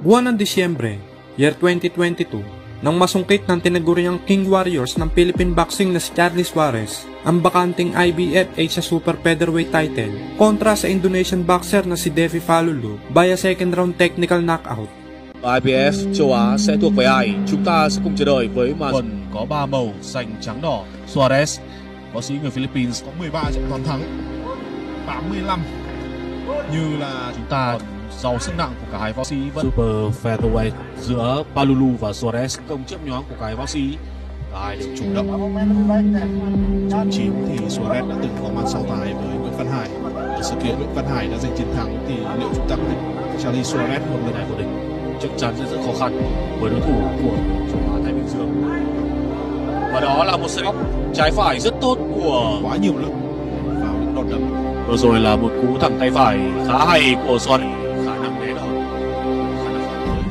Buwan ng Disyembre, year 2022, nang masungkit ng tinaguriang King Warriors ng Philippine Boxing na si Charlie Suarez ang bakanting IBF Asia Super Featherweight title kontra sa Indonesian boxer na si Devi Falulu via second round technical knockout. IBF châu Á sẽ thuộc về ai? Chúng ta sẽ cùng chờ đợi với màn Quần có 3 màu xanh trắng đỏ. Suarez, võ sĩ người Philippines, có 13 trận toàn thắng, 85 như là chúng ta giàu sức nặng của cả hai võ sĩ vẫn Super Featherweight giữa Falulu và Suarez, công chấp nhóm của cả hai võ sĩ, cả hai đều chủ động. Trận 9 thì Suarez đã từng có màn so tài với Nguyễn Văn Hải. Ở sự kiện Nguyễn Văn Hải đã giành chiến thắng thì liệu chúng ta có thể Charlie Suarez một lần này vô địch? Chắc chắn sẽ rất khó khăn với đối thủ của châu Á Thái Bình Dương. Và đó là một sự trái phải rất tốt của quá nhiều lực vào những đòn đấm. Vừa rồi là một cú thẳng tay phải khá hay của Suarez, khá nặng nề đó.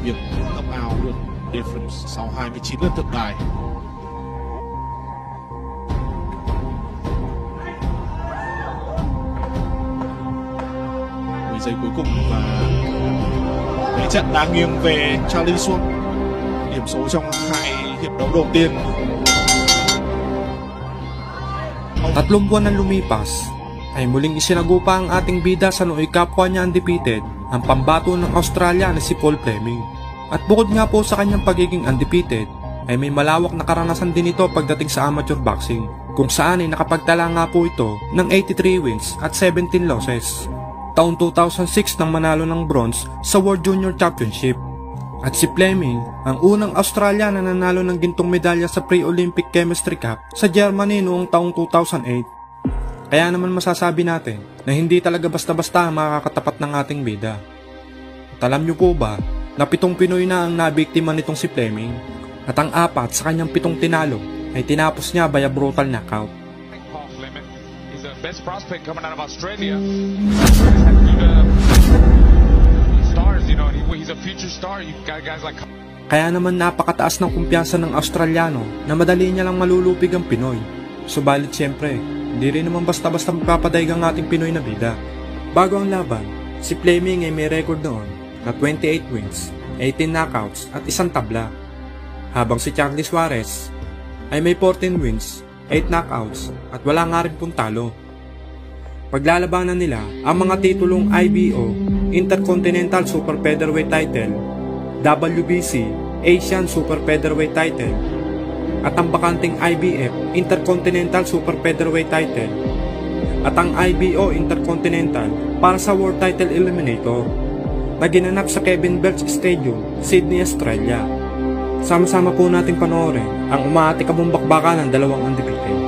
Việc knock out luôn Difference sau 29 lần thượng đài. Giây cuối cùng và thế trận đang nghiêng về Charlie Suarez. Điểm số trong hai hiệp đấu đầu tiên. 3 buwan na lumipas ay muling isinagupa ang ating bida sa nooy kapwa niya undefeated ang pambato ng Australia na si Paul Fleming. At bukod nga po sa kanyang pagiging undefeated ay may malawak na karanasan din ito pagdating sa amateur boxing, kung saan ay nakapagtala nga po ito ng 83 wins at 17 losses. Taong 2006 nang manalo ng bronze sa World Junior Championship. At si Fleming, ang unang Australian na nanalo ng gintong medalya sa Pre-Olympic Chemistry Cup sa Germany noong taong 2008. Kaya naman masasabi natin na hindi talaga basta-basta ang makakatapat ng ating bida. At alam nyo po ba na 7 Pinoy na ang nabiktima nitong si Fleming at ang 4 sa kanyang 7 tinalo ay tinapos niya via brutal knockout. Best prospect coming out of Australia. Stars, you know, he's a future star. You got guys like. Kaya naman napakataas ng kumpiyansa ng Australiano na madali niya lang malulupig ang Pinoy. Subalit siyempre, hindi rin naman basta-basta magpapadaig ang ating Pinoy na bida. Bago ang laban, si Fleming ay may record noon na 28 wins, 18 knockouts at 1 tabla. Habang si Charlie Suarez ay may 14 wins, 8 knockouts at wala nga rin pong talo. Paglalabanan nila ang mga titulong IBO, Intercontinental Super Featherweight title, WBC, Asian Super Featherweight title, at ang bakanting IBF, Intercontinental Super Featherweight title, at ang IBO Intercontinental para sa World Title Eliminator na ginanap sa Kevin Belch Stadium, Sydney, Australia. Sama-sama po nating panoorin ang umaatikabong bakbakan ng dalawang undefeated.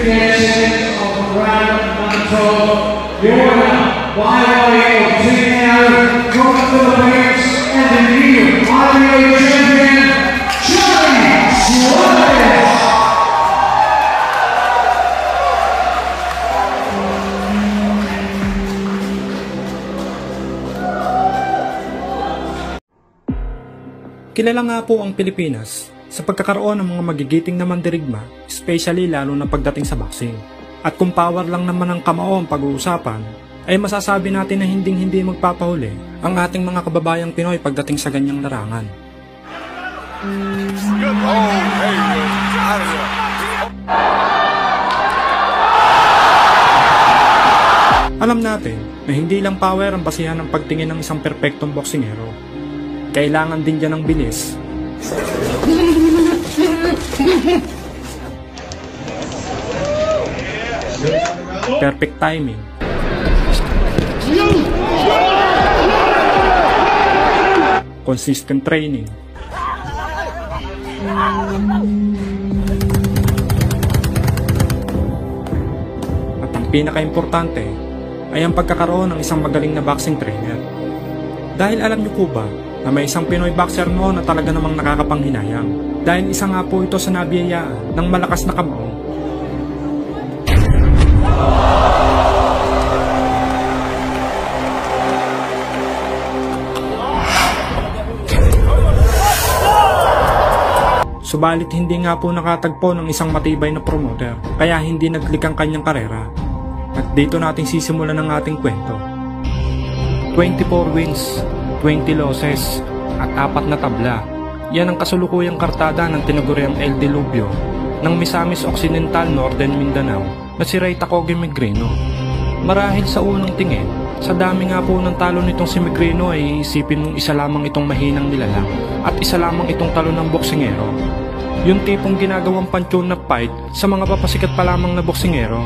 Championship of round number 12. Your winner by way of TKO from the Philippines and the new IBO champion, Charlie Suarez. Kilala nga po ang Pilipinas sa pagkakaroon ng mga magigiting na mandirigma, especially lalo na pagdating sa boxing. At kung power lang naman ang kamao ang pag-uusapan, ay masasabi natin na hindi magpapahuli ang ating mga kababayang Pinoy pagdating sa ganyang larangan. Alam natin na hindi lang power ang basihan ng pagtingin ng isang perpektong boksingero. Kailangan din dyan ng bilis, perfect timing, consistent training, at ang pinaka-importante ay ang pagkakaroon ng isang magaling na boxing trainer. Dahil alam niyo po ba na may isang Pinoy boxer noon na talaga namang nakakapanghinayang dahil isa nga po ito sa nabiyayaan ng malakas na kamao. Subalit hindi nga po nakatagpo ng isang matibay na promoter kaya hindi naglik ang kanyang karera. At dito natin sisimulan ang ating kwento. 24 wins, 20 losses, at 4 na tabla. Yan ang kasulukuyang kartada ng tinaguriang El Diluvio ng Misamis Occidental Northern Mindanao na si Ray Tacoge Megrino. Marahil sa unang tingin, sa dami nga po ng talo nitong si Megrino ay iisipin mong isa lamang itong mahinang nilalang at isa lamang itong talo ng boksingero. Yung tipong ginagawang panchon na fight sa mga papasikat pa lamang na boksingero.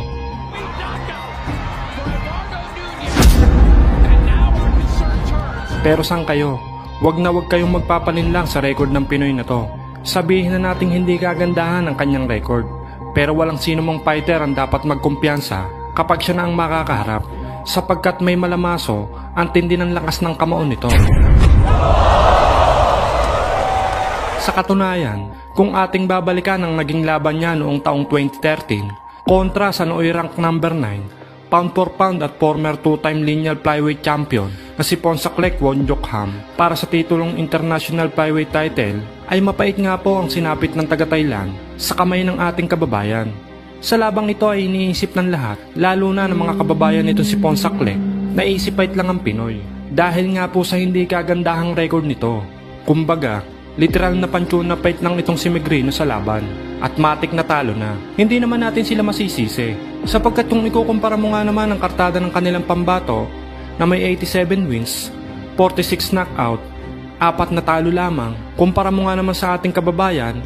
Pero sang kayo? Wag na wag kayong magpapalinlang sa record ng Pinoy na to. Sabihin na nating hindi kagandahan ang kanyang record. Pero walang sino mong fighter ang dapat magkumpiyansa kapag siya na ang makakaharap, sapagkat may malamaso ang tindi ng lakas ng kamao nito. Sa katunayan, kung ating babalikan ang naging laban niya noong taong 2013 kontra sa nooy rank number 9, pound for pound at former 2-time lineal flyweight champion na si Ponsaklek Wonjokham para sa titulong international flyweight title, ay mapait nga po ang sinapit ng taga-Thailand sa kamay ng ating kababayan. Sa labang ito ay iniisip ng lahat, lalo na ng mga kababayan nito si Ponsaklek, na isipait lang ang Pinoy dahil nga po sa hindi kagandahang record nito. Kumbaga, literal na panchon na fight lang itong si Megrino sa laban at matik na talo na. Hindi naman natin sila masisisi, sapagkat kung ikukumpara mo nga naman ang kartada ng kanilang pambato na may 87 wins, 46 knockout, 4 na talo lamang, kumpara mo nga naman sa ating kababayan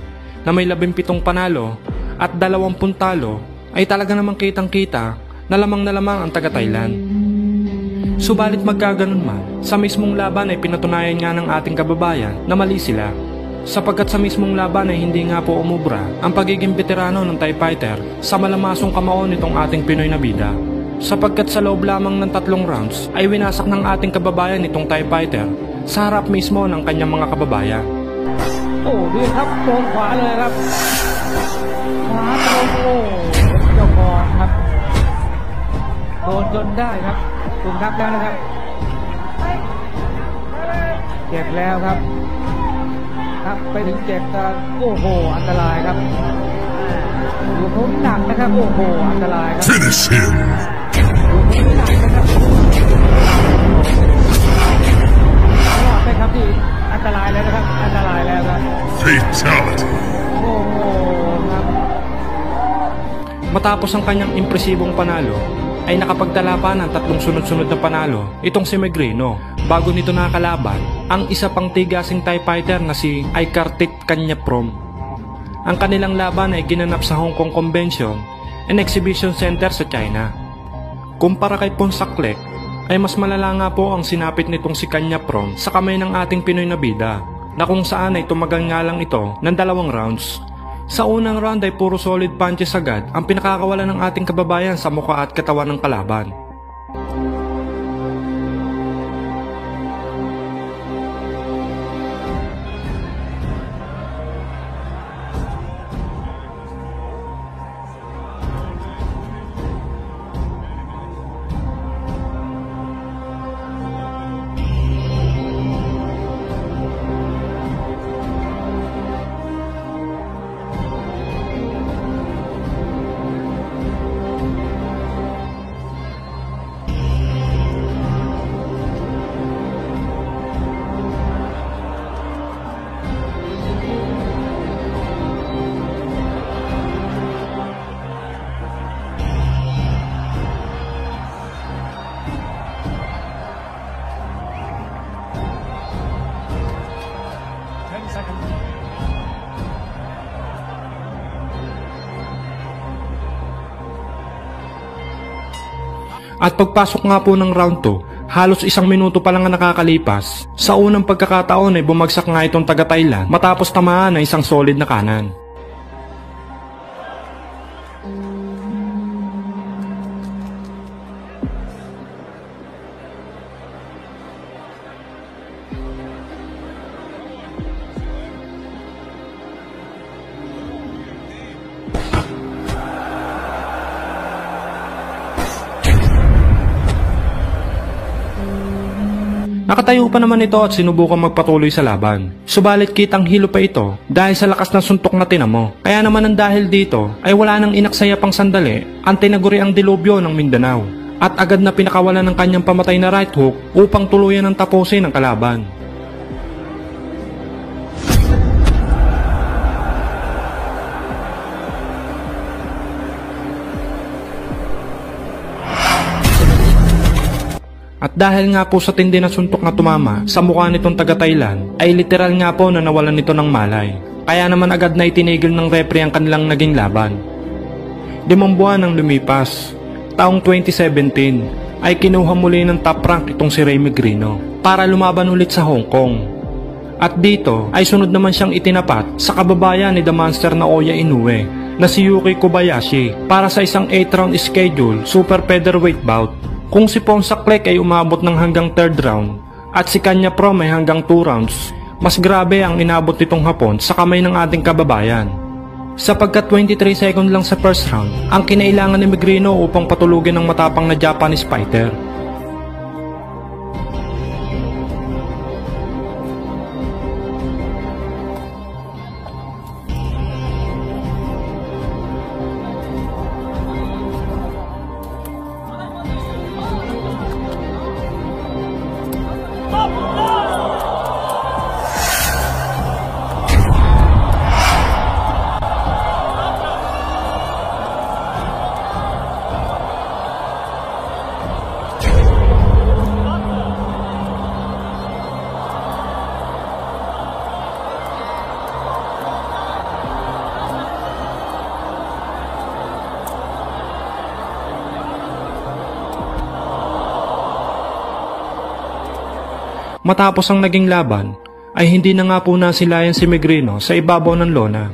na may 17 panalo at 20 talo, ay talaga namang kitang-kita na lamang ang taga-Thailand. Subalit magkaganon man, sa mismong laban ay pinatunayan nga ng ating kababayan na mali sila, sapagkat sa mismong laban ay hindi nga po umubra ang pagiging veterano ng Thai fighter sa malamasong kamao nitong ating Pinoy na bida, sapagkat sa loob lamang ng 3 rounds ay winasak ng ating kababayan nitong Thai fighter sa harap mismo ng kanyang mga kababayan.ดีครับโดนขวาเลยครับขวาตรงเจ้าของครับโดนจนได้ครับถูกนับแล้วนะครับเจ็บแล้วครับครับไปถึงเจ็บกันโอ้โหอันตรายครับอยู่พ้นหนักนะครับโอ้โหอันตรายครับ Finish him อยู่พ้นหนักนะครับรอดไหมครับที่อันตรายแล้วนะครับอันตรายแล้วครับ Fatality โอ้โหครับ Matapos ang kanyang impresibong panalo, ay nakapagtala pa ng 3 sunod-sunod na panalo itong si Megrino bago nito nakalaban ang isa pang tigasing Thai fighter na si Aikartit Kanyaprom. Ang kanilang laban ay ginanap sa Hong Kong Convention and Exhibition Center sa China. Kumpara kay Ponsaklek, ay mas malala nga po ang sinapit nitong si Kanyaprom sa kamay ng ating Pinoy na bida, na kung saan ay tumagal nga lang ito ng 2 rounds. Sa unang round ay puro solid punches agad ang pinakakawalan ng ating kababayan sa mukha at katawan ng kalaban. At pagpasok nga po ng round 2, halos 1 minuto pa lang ang nakakalipas. Sa unang pagkakataon ay bumagsak nga itong taga-Thailand matapos tamaan ng isang solid na kanan. Nakatayo pa naman ito at sinubukang magpatuloy sa laban. Subalit kitang hilo pa ito dahil sa lakas ng suntok na tinamo. Kaya naman ang dahil dito ay wala nang inaksaya pang sandali ang tinaguri ang dilubyo ng Mindanao. At agad na pinakawalan ng kanyang pamatay na right hook upang tuluyan ang tapusin ang kalaban. At dahil nga po sa tindi na suntok na tumama sa mukha nitong taga-Thailand, ay literal nga po na nawalan nito ng malay. Kaya naman agad na itinigil ng referee ang kanilang naging laban. 5 buwan ang lumipas, taong 2017, ay kinuha muli ng top rank itong si Ray Megrino para lumaban ulit sa Hong Kong. At dito ay sunod naman siyang itinapat sa kababayan ni The Monster na Oya Inoue na si Yuki Kobayashi para sa isang 8-round schedule super featherweight bout. Kung si Ponsa Clec ay umabot ng hanggang 3rd round at si Kanya Prom ay hanggang 2 rounds, mas grabe ang inabot nitong hapon sa kamay ng ating kababayan. Sapagkat 23 second lang sa first round ang kinailangan ni Megrino upang patulugin ang matapang na Japanese fighter. Matapos ang naging laban, ay hindi na nga po nasilayan si Megrino sa ibabaw ng lona.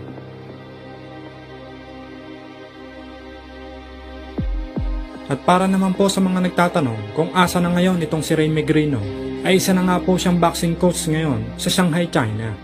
At para naman po sa mga nagtatanong kung asa na ngayon itong si Ray Megrino, ay isa na nga po siyang boxing coach ngayon sa Shanghai, China.